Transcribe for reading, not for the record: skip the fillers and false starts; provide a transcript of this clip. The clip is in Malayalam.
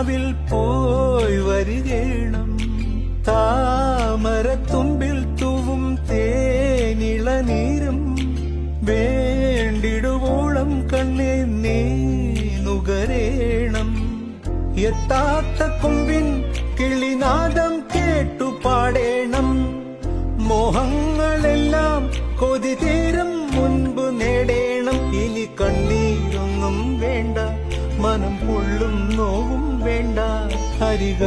കാവിൽ പോയി വരികേണം താമരത്തുമ്പിൽ തൂവും തേനിളനീരും വേണ്ടിടുവോളം കണ്ണേ നീ നുകരേണം എത്താത്ത കൊമ്പിൻ കിളിനാദം കേട്ടു പാടേണം മോഹങ്ങളെല്ലാം കൊതി തീരും മുൻപ് നേടേണം ഇനി കണ്ണീരൊന്നും വേണ്ട മനം പൊള്ളും നോവും വേണ്ട അരിക